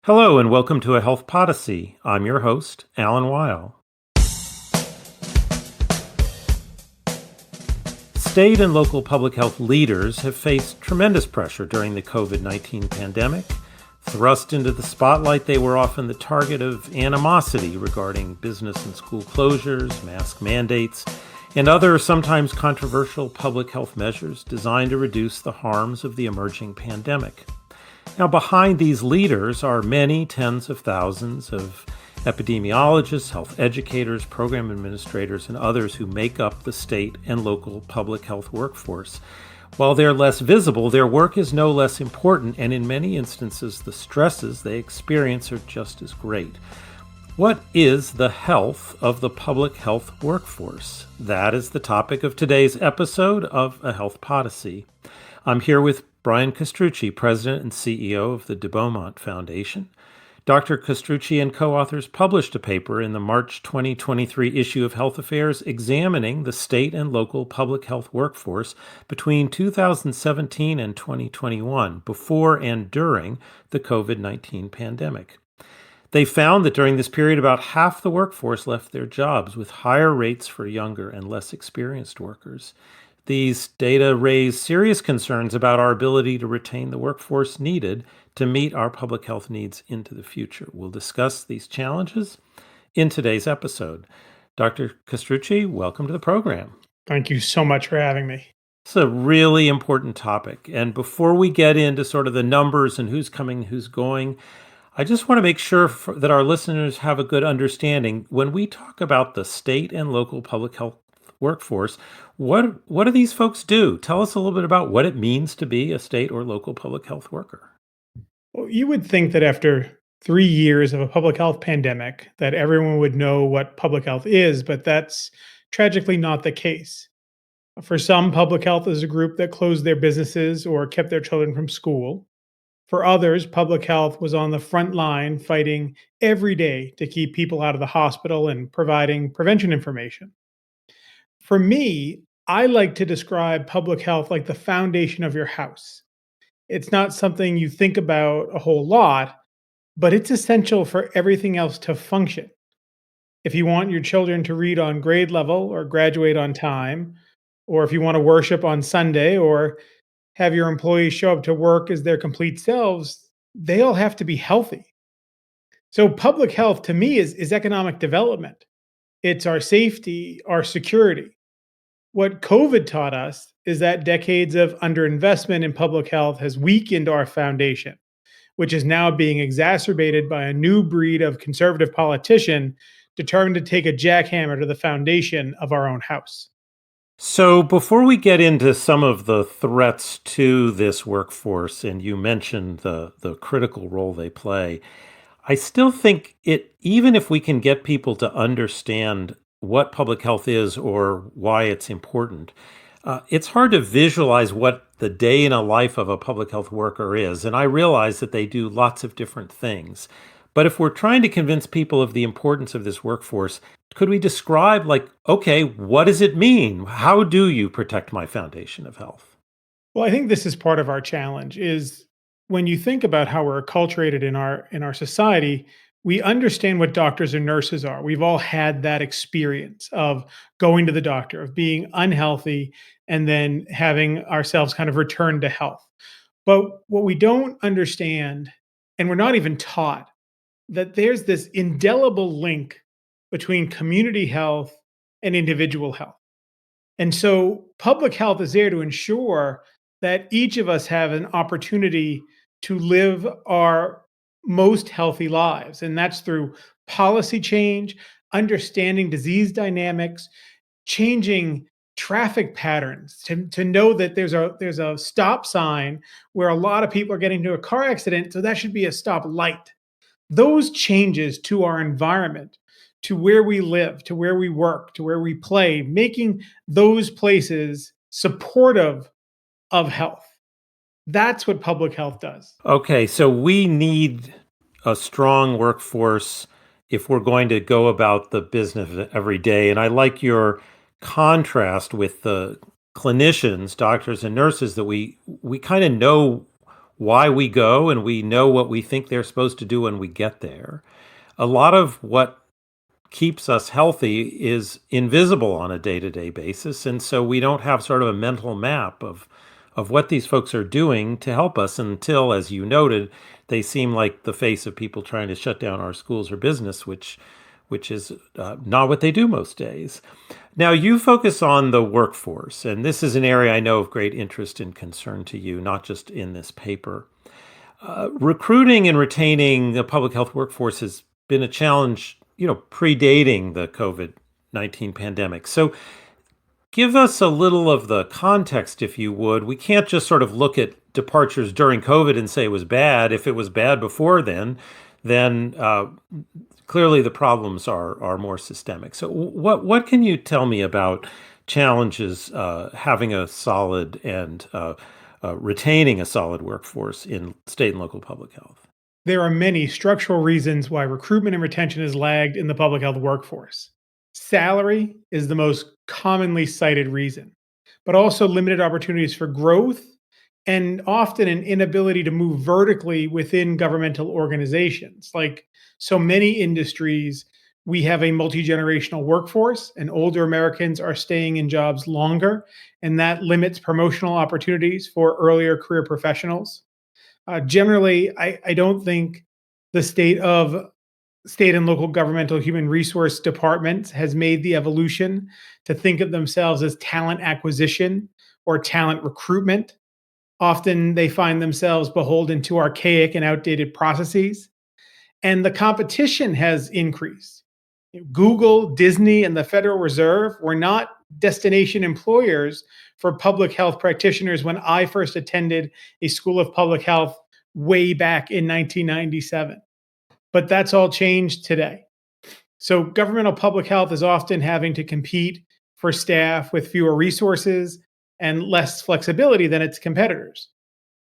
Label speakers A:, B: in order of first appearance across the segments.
A: Hello and welcome to a Health Podyssey. I'm your host, Alan Weil. State and local public health leaders have faced tremendous pressure during the COVID-19 pandemic. Thrust into the spotlight, they were often the target of animosity regarding business and school closures, mask mandates, and other sometimes controversial public health measures designed to reduce the harms of the emerging pandemic. Now, behind these leaders are many tens of thousands of epidemiologists, health educators, program administrators, and others who make up the state and local public health workforce. While they're less visible, their work is no less important, and in many instances, the stresses they experience are just as great. What is the health of the public health workforce? That is the topic of today's episode of A Health Podyssey. I'm here with Brian Castrucci, President and CEO of the Beaumont Foundation. Dr. Castrucci and co-authors published a paper in the March 2023 issue of Health Affairs examining the state and local public health workforce between 2017 and 2021, before and during the COVID-19 pandemic. They found that during this period, about half the workforce left their jobs, with higher rates for younger and less experienced workers. These data raise serious concerns about our ability to retain the workforce needed to meet our public health needs into the future. We'll discuss these challenges in today's episode. Dr. Castrucci, welcome to the program.
B: Thank you so much for having me.
A: It's a really important topic. And before we get into sort of the numbers and who's coming, who's going, I just want to make sure that our listeners have a good understanding. When we talk about the state and local public health workforce, what do these folks do? Tell us a little bit about what it means to be a state or local public health worker.
B: Well, you would think that after 3 years of a public health pandemic, that everyone would know what public health is, but that's tragically not the case. For some, public health is a group that closed their businesses or kept their children from school. For others, public health was on the front line fighting every day to keep people out of the hospital and providing prevention information. For me, I like to describe public health like the foundation of your house. It's not something you think about a whole lot, but it's essential for everything else to function. If you want your children to read on grade level or graduate on time, or if you want to worship on Sunday or have your employees show up to work as their complete selves, they all have to be healthy. So public health to me is economic development. It's our safety, our security. What COVID taught us is that decades of underinvestment in public health has weakened our foundation, which is now being exacerbated by a new breed of conservative politician determined to take a jackhammer to the foundation of our own house.
A: So before we get into some of the threats to this workforce, and you mentioned the critical role they play, I still think even if we can get people to understand what public health is or why it's important, it's hard to visualize what the day in a life of a public health worker is. And I realize that they do lots of different things. But if we're trying to convince people of the importance of this workforce, could we describe, okay, what does it mean? How do you protect my foundation of health?
B: Well, I think this is part of our challenge is when you think about how we're acculturated in our society, we understand what doctors and nurses are. We've all had that experience of going to the doctor, of being unhealthy, and then having ourselves kind of return to health. But what we don't understand, and we're not even taught, that there's this indelible link between community health and individual health. And so public health is there to ensure that each of us have an opportunity to live our most healthy lives. And that's through policy change, understanding disease dynamics, changing traffic patterns to know that there's a stop sign where a lot of people are getting into a car accident. So that should be a stop light. Those changes to our environment, to where we live, to where we work, to where we play, making those places supportive of health. That's what public health does.
A: Okay, so we need a strong workforce if we're going to go about the business every day. And I like your contrast with the clinicians, doctors and nurses, that we kind of know why we go and we know what we think they're supposed to do when we get there. A lot of what keeps us healthy is invisible on a day-to-day basis, and so we don't have sort of a mental map of what these folks are doing to help us until, as you noted, they seem like the face of people trying to shut down our schools or business, which is not what they do most days. Now, you focus on the workforce, and this is an area I know of great interest and concern to you, not just in this paper. Recruiting and retaining the public health workforce has been a challenge, predating the COVID-19 pandemic. So give us a little of the context, if you would. We can't just sort of look at departures during COVID and say it was bad. If it was bad before then clearly the problems are more systemic. So what can you tell me about challenges having a solid and retaining a solid workforce in state and local public health?
B: There are many structural reasons why recruitment and retention has lagged in the public health workforce. Salary is the most commonly cited reason, but also limited opportunities for growth and often an inability to move vertically within governmental organizations. Like so many industries, we have a multi-generational workforce, and older Americans are staying in jobs longer, and that limits promotional opportunities for earlier career professionals. Generally, I don't think the state and local governmental human resource departments has made the evolution to think of themselves as talent acquisition or talent recruitment. Often they find themselves beholden to archaic and outdated processes, and the competition has increased. Google, Disney, and the Federal Reserve were not destination employers for public health practitioners when I first attended a school of public health way back in 1997. But that's all changed today. So, governmental public health is often having to compete for staff with fewer resources and less flexibility than its competitors.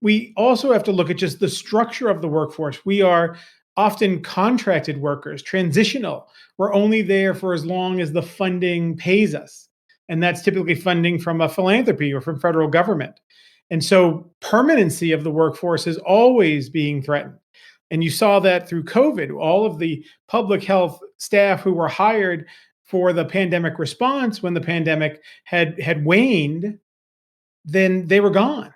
B: We also have to look at just the structure of the workforce. We are often contracted workers, transitional. We're only there for as long as the funding pays us. And that's typically funding from a philanthropy or from federal government. And so permanency of the workforce is always being threatened. And you saw that through COVID. All of the public health staff who were hired for the pandemic response when the pandemic had waned, then they were gone.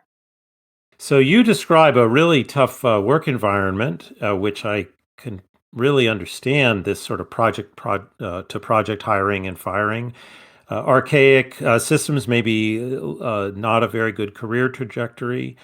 A: So you describe a really tough work environment, which I can really understand, this sort of to project hiring and firing. Archaic systems, maybe not a very good career trajectory.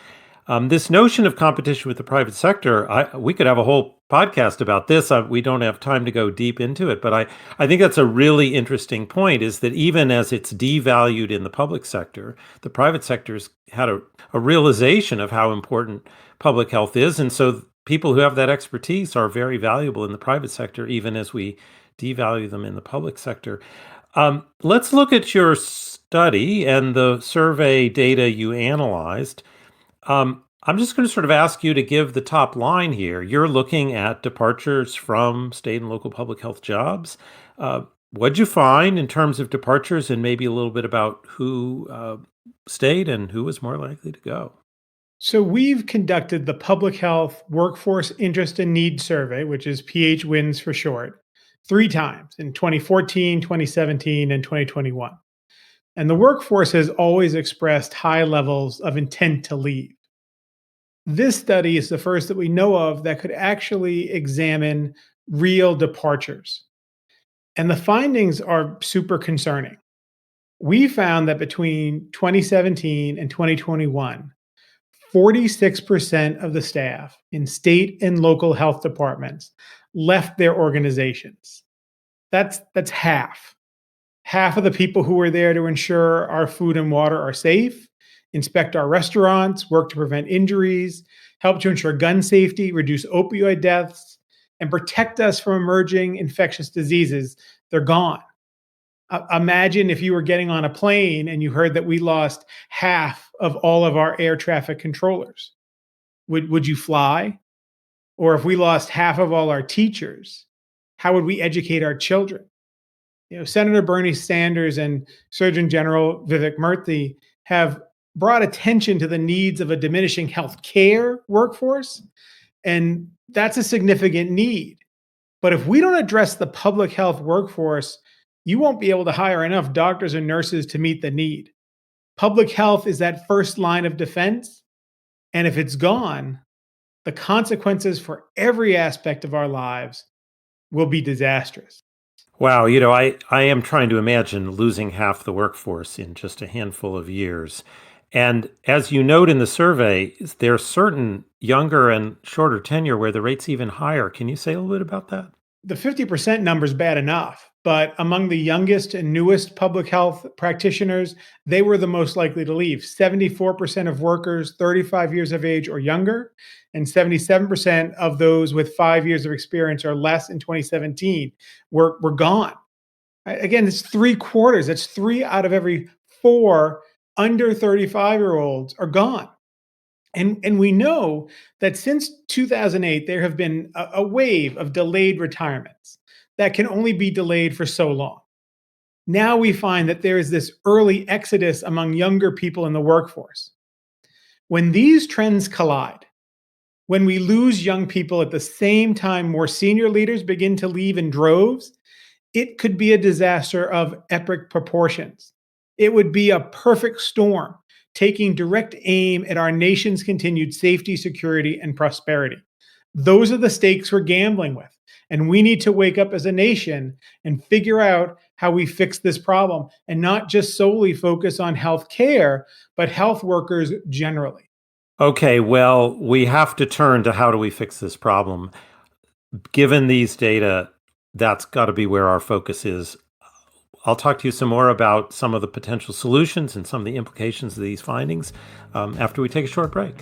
A: This notion of competition with the private sector, we could have a whole podcast about this. We don't have time to go deep into it, but I think that's a really interesting point, is that even as it's devalued in the public sector, the private sector's had a realization of how important public health is. And so people who have that expertise are very valuable in the private sector, even as we devalue them in the public sector. Let's look at your study and the survey data you analyzed. I'm just going to sort of ask you to give the top line here. You're looking at departures from state and local public health jobs. What'd you find in terms of departures, and maybe a little bit about who stayed and who was more likely to go?
B: So we've conducted the Public Health Workforce Interest and Need Survey, which is PHWINS for short, 3 times in 2014, 2017, and 2021. And the workforce has always expressed high levels of intent to leave. This study is the first that we know of that could actually examine real departures. And the findings are super concerning. We found that between 2017 and 2021, 46% of the staff in state and local health departments left their organizations. That's half. Half of the people who were there to ensure our food and water are safe, inspect our restaurants, work to prevent injuries, help to ensure gun safety, reduce opioid deaths, and protect us from emerging infectious diseases, they're gone. Imagine if you were getting on a plane and you heard that we lost half of all of our air traffic controllers. Would you fly? Or if we lost half of all our teachers, how would we educate our children? Senator Bernie Sanders and Surgeon General Vivek Murthy have brought attention to the needs of a diminishing healthcare workforce, and that's a significant need. But if we don't address the public health workforce, you won't be able to hire enough doctors and nurses to meet the need. Public health is that first line of defense, and if it's gone, the consequences for every aspect of our lives will be disastrous.
A: Wow, I am trying to imagine losing half the workforce in just a handful of years. And as you note in the survey, there are certain younger and shorter tenure where the rate's even higher. Can you say a little bit about that?
B: The 50% number is bad enough, but among the youngest and newest public health practitioners, they were the most likely to leave. 74% of workers 35 years of age or younger, and 77% of those with 5 years of experience or less in 2017 were gone. Again, it's three quarters. That's 3 out of every 4 under 35-year-olds are gone. And we know that since 2008, there have been a wave of delayed retirements that can only be delayed for so long. Now we find that there is this early exodus among younger people in the workforce. When these trends collide, when we lose young people at the same time more senior leaders begin to leave in droves, it could be a disaster of epic proportions. It would be a perfect storm, taking direct aim at our nation's continued safety, security, and prosperity. Those are the stakes we're gambling with. And we need to wake up as a nation and figure out how we fix this problem and not just solely focus on health care, but health workers generally.
A: Okay, well, we have to turn to how do we fix this problem. Given these data, that's got to be where our focus is. I'll talk to you some more about some of the potential solutions and some of the implications of these findings after we take a short break.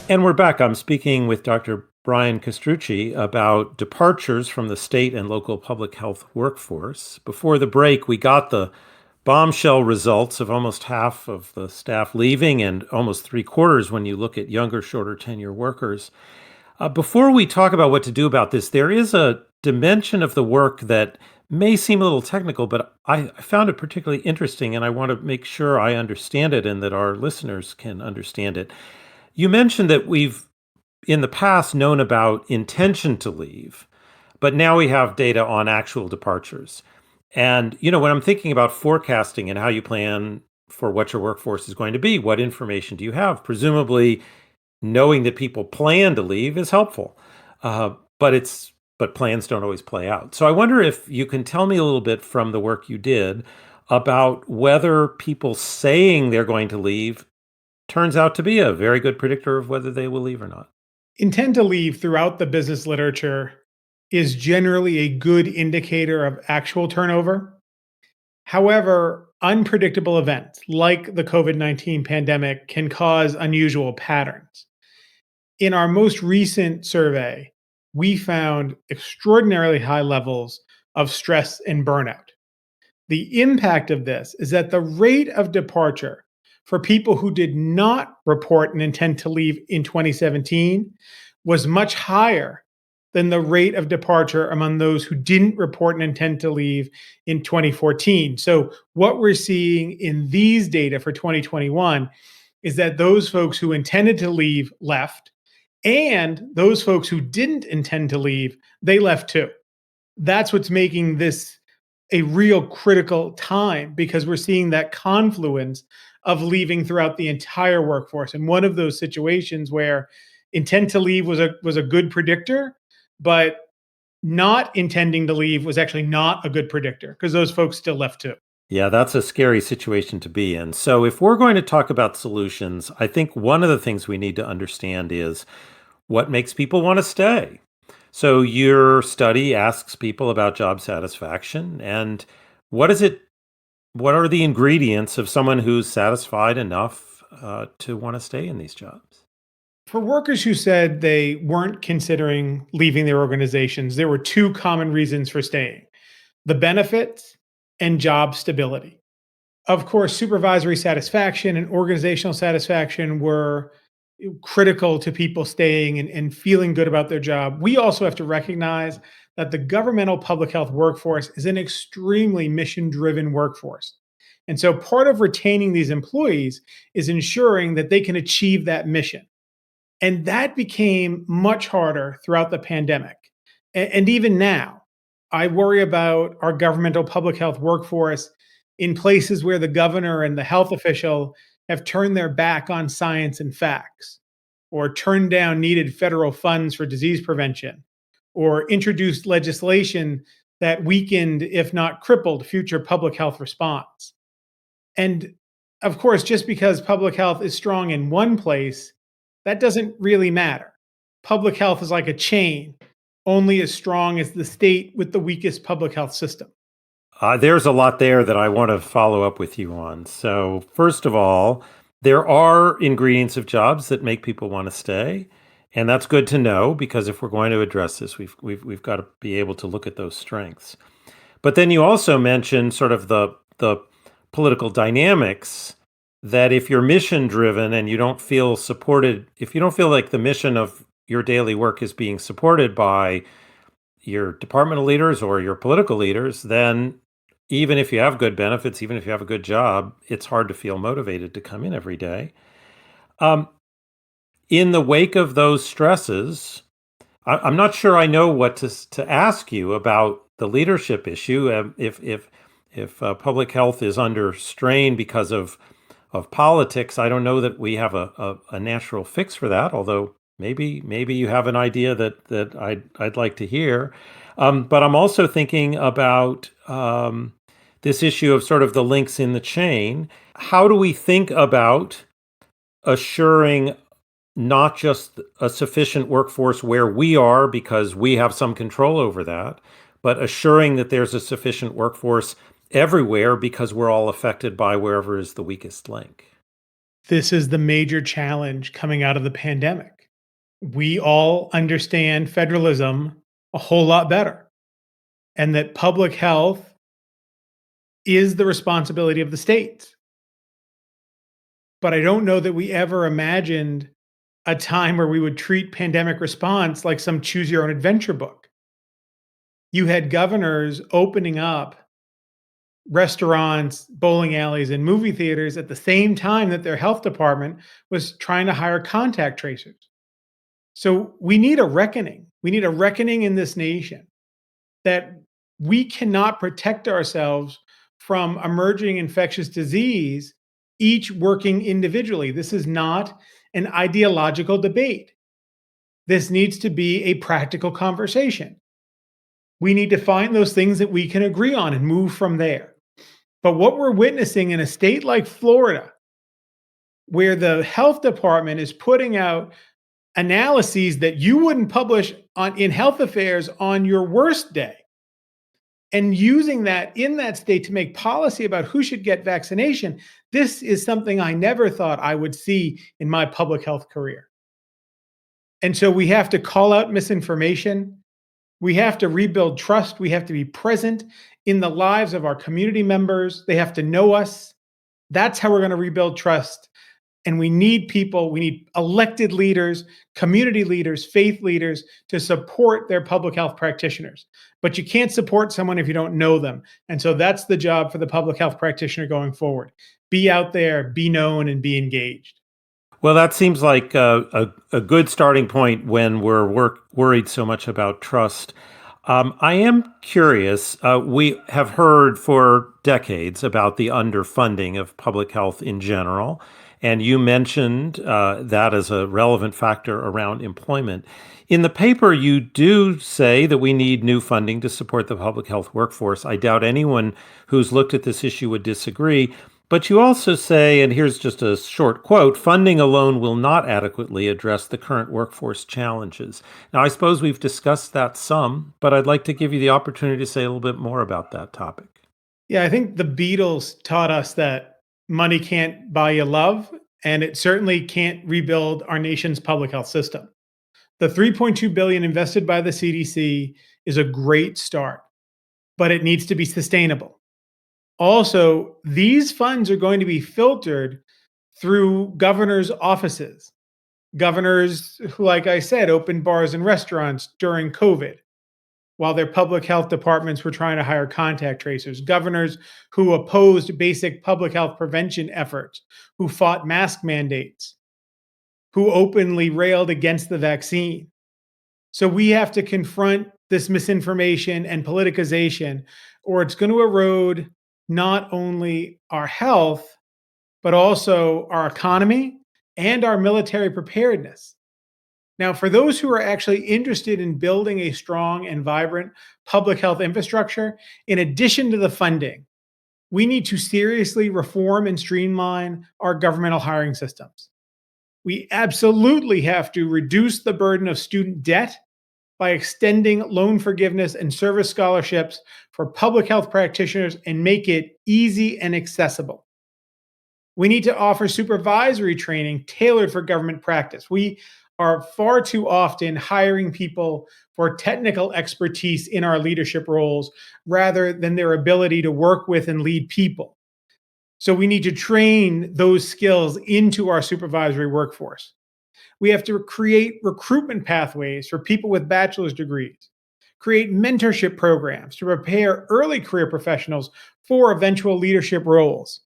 A: And we're back. I'm speaking with Dr. Brian Castrucci about departures from the state and local public health workforce. Before the break, we got the bombshell results of almost half of the staff leaving and almost 3/4 when you look at younger, shorter tenure workers. Before we talk about what to do about this, there is a dimension of the work that may seem a little technical, but I found it particularly interesting, and I want to make sure I understand it and that our listeners can understand it. You mentioned that we've, in the past, known about intention to leave, but now we have data on actual departures. And, when I'm thinking about forecasting and how you plan for what your workforce is going to be, what information do you have? Presumably, knowing that people plan to leave is helpful, but plans don't always play out. So I wonder if you can tell me a little bit from the work you did about whether people saying they're going to leave turns out to be a very good predictor of whether they will leave or not.
B: Intent to leave throughout the business literature is generally a good indicator of actual turnover. However, unpredictable events like the COVID-19 pandemic can cause unusual patterns. In our most recent survey, we found extraordinarily high levels of stress and burnout. The impact of this is that the rate of departure for people who did not report an intent to leave in 2017 was much higher than the rate of departure among those who didn't report an intent to leave in 2014. So what we're seeing in these data for 2021 is that those folks who intended to leave left, and those folks who didn't intend to leave, they left too. That's what's making this a real critical time, because we're seeing that confluence of leaving throughout the entire workforce. And one of those situations where intent to leave was a good predictor, but not intending to leave was actually not a good predictor, because those folks still left too.
A: Yeah, that's a scary situation to be in. So if we're going to talk about solutions, I think one of the things we need to understand is what makes people want to stay. So your study asks people about job satisfaction, and what are the ingredients of someone who's satisfied enough to want to stay in these jobs?
B: For workers who said they weren't considering leaving their organizations, there were two common reasons for staying: the benefits and job stability. Of course, supervisory satisfaction and organizational satisfaction were critical to people staying and feeling good about their job. We also have to recognize that the governmental public health workforce is an extremely mission driven workforce. And so part of retaining these employees is ensuring that they can achieve that mission. And that became much harder throughout the pandemic. And even now, I worry about our governmental public health workforce in places where the governor and the health official have turned their back on science and facts, or turned down needed federal funds for disease prevention, or introduced legislation that weakened, if not crippled, future public health response. And of course, just because public health is strong in one place, that doesn't really matter. Public health is like a chain, only as strong as the state with the weakest public health system.
A: There's a lot there that I want to follow up with you on. So, first of all, there are ingredients of jobs that make people want to stay, and that's good to know because if we're going to address this, we've got to be able to look at those strengths. But then you also mentioned sort of the political dynamics that if you're mission driven and you don't feel supported, if you don't feel like the mission of your daily work is being supported by your departmental leaders or your political leaders, then even if you have good benefits, even if you have a good job, it's hard to feel motivated to come in every day. Um, in the wake of those stresses, I'm not sure I know what to ask you about the leadership issue. If public health is under strain because of politics, I don't know that we have a natural fix for that. Although maybe you have an idea that I'd like to hear. But I'm also thinking about this issue of sort of the links in the chain. How do we think about assuring not just a sufficient workforce where we are because we have some control over that, but assuring that there's a sufficient workforce everywhere because we're all affected by wherever is the weakest link?
B: This is the major challenge coming out of the pandemic. We all understand federalism a whole lot better, and that public health is the responsibility of the states. But I don't know that we ever imagined a time where we would treat pandemic response like some choose your own adventure book. You had governors opening up restaurants, bowling alleys, and movie theaters at the same time that their health department was trying to hire contact tracers. So we need a reckoning. We need a reckoning in this nation that we cannot protect ourselves from emerging infectious disease, each working individually. This is not an ideological debate. This needs to be a practical conversation. We need to find those things that we can agree on and move from there. But what we're witnessing in a state like Florida, where the health department is putting out analyses that you wouldn't publish in health affairs on your worst day, and using that in that state to make policy about who should get vaccination, this is something I never thought I would see in my public health career. And so we have to call out misinformation. We have to rebuild trust. We have to be present in the lives of our community members. They have to know us. That's how we're going to rebuild trust. And we need people, we need elected leaders, community leaders, faith leaders to support their public health practitioners. But you can't support someone if you don't know them. And so that's the job for the public health practitioner going forward. Be out there, be known, and be engaged.
A: Well, that seems like a good starting point when we're worried so much about trust. I am curious. We have heard for decades about the underfunding of public health in general, and you mentioned that as a relevant factor around employment. In the paper, you do say that we need new funding to support the public health workforce. I doubt anyone who's looked at this issue would disagree. But you also say, and here's just a short quote, funding alone will not adequately address the current workforce challenges. Now, I suppose we've discussed that some, but I'd like to give you the opportunity to say a little bit more about that topic.
B: Yeah, I think the Beatles taught us that money can't buy you love, and it certainly can't rebuild our nation's public health system. The $3.2 billion invested by the CDC is a great start, but it needs to be sustainable. Also, these funds are going to be filtered through governors' offices. Governors who, like I said, opened bars and restaurants during COVID while their public health departments were trying to hire contact tracers. Governors who opposed basic public health prevention efforts, who fought mask mandates, who openly railed against the vaccine. So we have to confront this misinformation and politicization, or it's going to erode not only our health, but also our economy and our military preparedness. Now, for those who are actually interested in building a strong and vibrant public health infrastructure, in addition to the funding, we need to seriously reform and streamline our governmental hiring systems. We absolutely have to reduce the burden of student debt by extending loan forgiveness and service scholarships for public health practitioners and make it easy and accessible. We need to offer supervisory training tailored for government practice. We are far too often hiring people for technical expertise in our leadership roles rather than their ability to work with and lead people. So we need to train those skills into our supervisory workforce. We have to create recruitment pathways for people with bachelor's degrees, create mentorship programs to prepare early career professionals for eventual leadership roles.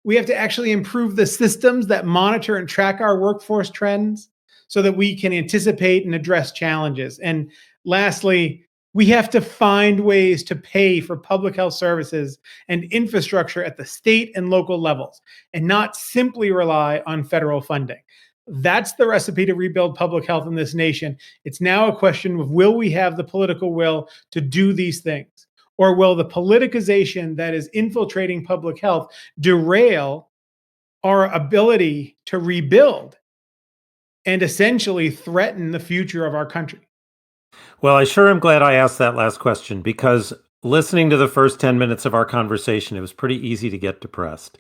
B: We have to actually improve the systems that monitor and track our workforce trends so that we can anticipate and address challenges. And lastly, we have to find ways to pay for public health services and infrastructure at the state and local levels and not simply rely on federal funding. That's the recipe to rebuild public health in this nation. It's now a question of, will we have the political will to do these things? Or will the politicization that is infiltrating public health derail our ability to rebuild and essentially threaten the future of our country?
A: Well, I sure am glad I asked that last question, because listening to the first 10 minutes of our conversation, it was pretty easy to get depressed.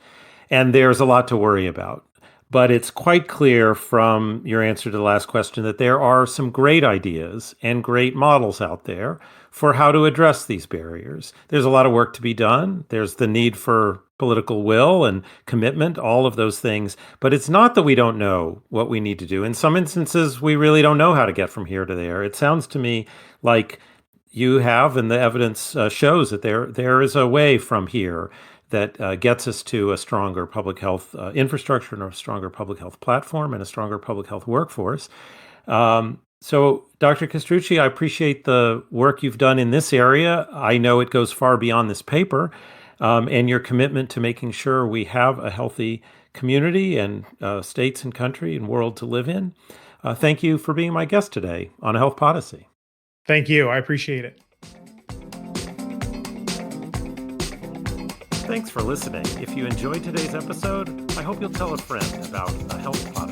A: And there's a lot to worry about. But it's quite clear from your answer to the last question that there are some great ideas and great models out there for how to address these barriers. There's a lot of work to be done. There's the need for political will and commitment, all of those things. But it's not that we don't know what we need to do. In some instances, we really don't know how to get from here to there. It sounds to me like you have, and the evidence shows that there is a way from here that gets us to a stronger public health infrastructure and a stronger public health platform and a stronger public health workforce. So, Dr. Castrucci, I appreciate the work you've done in this area. I know it goes far beyond this paper, and your commitment to making sure we have a healthy community and states and country and world to live in. Thank you for being my guest today on Health Podyssey.
B: Thank you. I appreciate it.
A: Thanks for listening. If you enjoyed today's episode, I hope you'll tell a friend about a Health Podyssey.